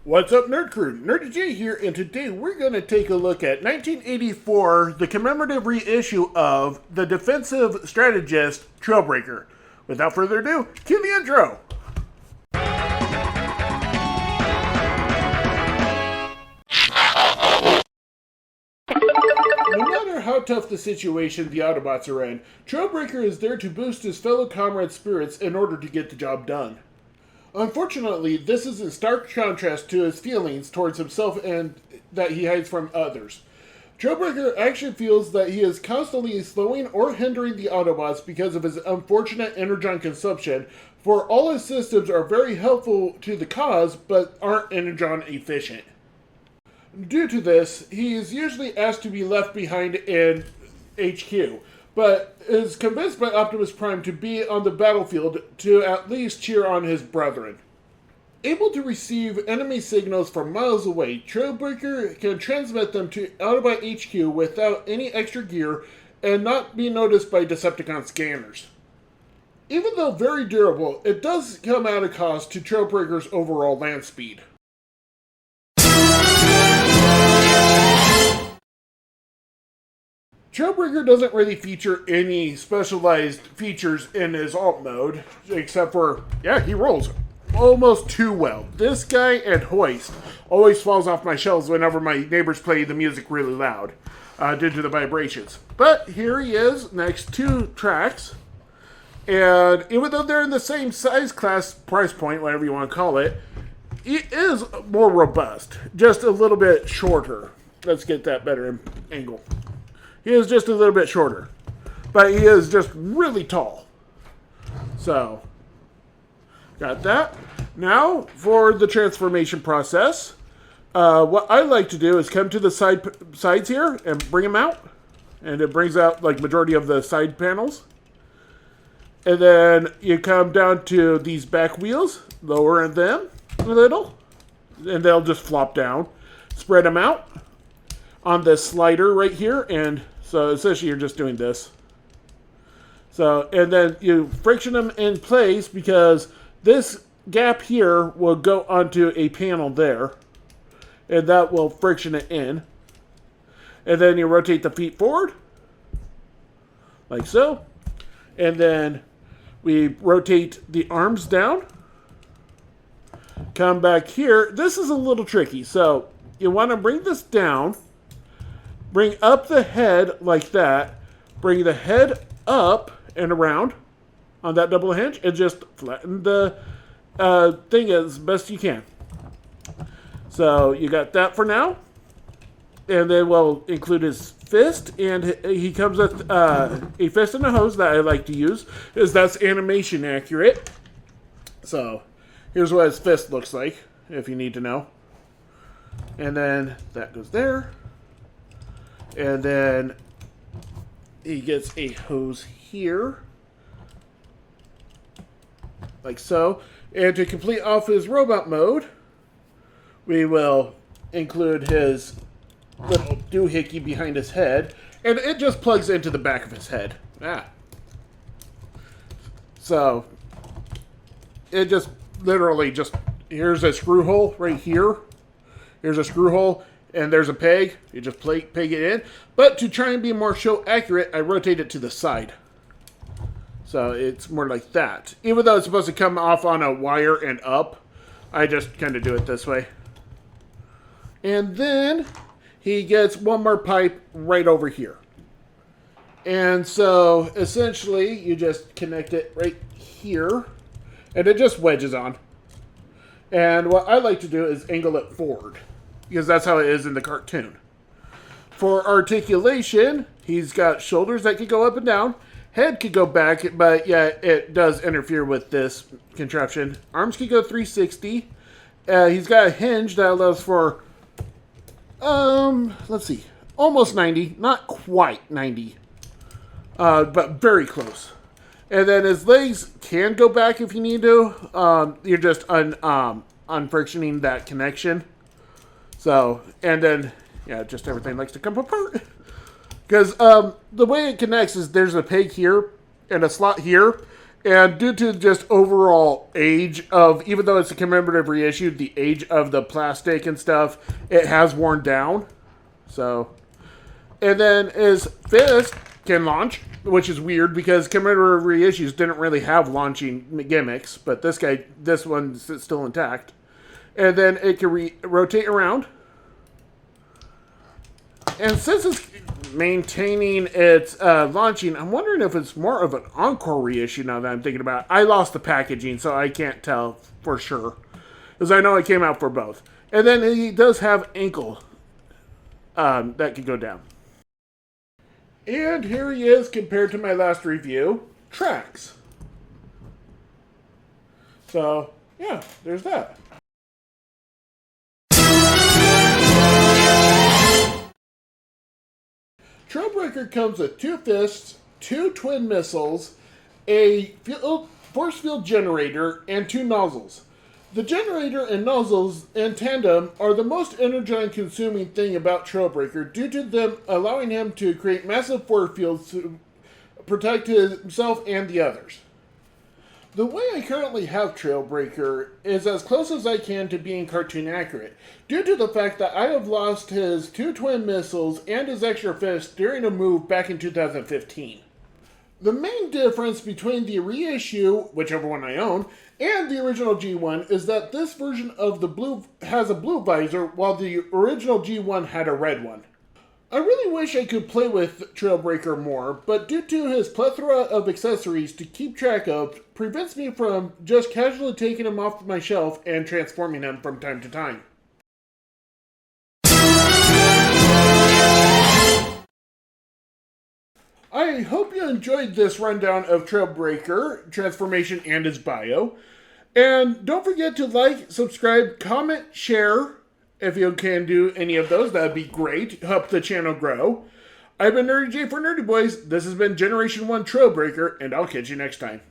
What's up, Nerd Crew? Nurdie J here, and today we're going to take a look at 1984, the commemorative reissue of the Defensive Strategist Trailbreaker. Without further ado, cue the intro! No matter how tough the situation the Autobots are in, Trailbreaker is there to boost his fellow comrades' spirits in order to get the job done. Unfortunately, this is in stark contrast to his feelings towards himself and that he hides from others. Trailbreaker actually feels that he is constantly slowing or hindering the Autobots because of his unfortunate energon consumption, for all his systems are very helpful to the cause but aren't energon efficient. Due to this, he is usually asked to be left behind in HQ, but is convinced by Optimus Prime to be on the battlefield to at least cheer on his brethren. Able to receive enemy signals from miles away, Trailbreaker can transmit them to Autobot HQ without any extra gear and not be noticed by Decepticon scanners. Even though very durable, it does come at a cost to Trailbreaker's overall land speed. Trailbreaker doesn't really feature any specialized features in his alt mode, except for, he rolls almost too well. This guy and Hoist always falls off my shelves whenever my neighbors play the music really loud, due to the vibrations. But here he is, next two tracks, and even though they're in the same size class, price point, whatever you want to call it, it is more robust, just a little bit shorter. Let's get that better angle. He is just a little bit shorter, but he is just really tall. So, got that. Now, for the transformation process, what I like to do is come to the sides here and bring them out. And it brings out like majority of the side panels. And then you come down to these back wheels, lower them a little, and they'll just flop down. Spread them out on this slider right here, and so essentially you're just doing this. So, and then you friction them in place because this gap here will go onto a panel there, and that will friction it in. And then you rotate the feet forward, like so. And then we rotate the arms down. Come back here. This is a little tricky, so you want to bring this down. Bring up the head like that. Bring the head up and around on that double hinge and just flatten the thing as best you can. So you got that for now. And then we'll include his fist. And he comes with a fist and a hose that I like to use, because that's animation accurate. So here's what his fist looks like, if you need to know. And then that goes there. And then he gets a hose here, like so. And to complete off his robot mode, we will include his little doohickey behind his head, and it just plugs into the back of his head. So it just literally just, here's a screw hole right here. Here's a screw hole. And there's a peg. You just peg it in. But to try and be more show accurate, I rotate it to the side. So it's more like that. Even though it's supposed to come off on a wire and up, I just kind of do it this way. And then he gets one more pipe right over here. And so essentially you just connect it right here. And it just wedges on. And what I like to do is angle it forward, because that's how it is in the cartoon. For articulation, he's got shoulders that could go up and down. Head could go back, but yeah, it does interfere with this contraption. Arms could go 360. He's got a hinge that allows for, let's see, almost 90. Not quite 90, but very close. And then his legs can go back if you need to. You're just unfrictioning that connection. So, and then, just everything likes to come apart. Because the way it connects is there's a peg here and a slot here. And due to just overall age of, even though it's a commemorative reissue, the age of the plastic and stuff, it has worn down. So, and then his fist can launch, which is weird because commemorative reissues didn't really have launching gimmicks, but this one's still intact. And then it can rotate around. And since it's maintaining its launching, I'm wondering if it's more of an encore reissue now that I'm thinking about it. I lost the packaging, so I can't tell for sure. Because I know it came out for both. And then he does have ankle that can go down. And here he is compared to my last review, tracks. So, yeah, there's that. Trailbreaker comes with 2 fists, 2 twin missiles, a force field generator, and 2 nozzles. The generator and nozzles in tandem are the most energy consuming thing about Trailbreaker due to them allowing him to create massive force fields to protect himself and the others. The way I currently have Trailbreaker is as close as I can to being cartoon accurate, due to the fact that I have lost his 2 twin missiles and his extra fist during a move back in 2015. The main difference between the reissue, whichever one I own, and the original G1 is that this version of the blue has a blue visor while the original G1 had a red one. I really wish I could play with Trailbreaker more, but due to his plethora of accessories to keep track of, prevents me from just casually taking him off my shelf and transforming him from time to time. I hope you enjoyed this rundown of Trailbreaker, transformation, and his bio. And don't forget to like, subscribe, comment, share. If you can do any of those, that'd be great. Help the channel grow. I've been Nurdie J for Nurdie Boys. This has been Generation 1 Trailbreaker, and I'll catch you next time.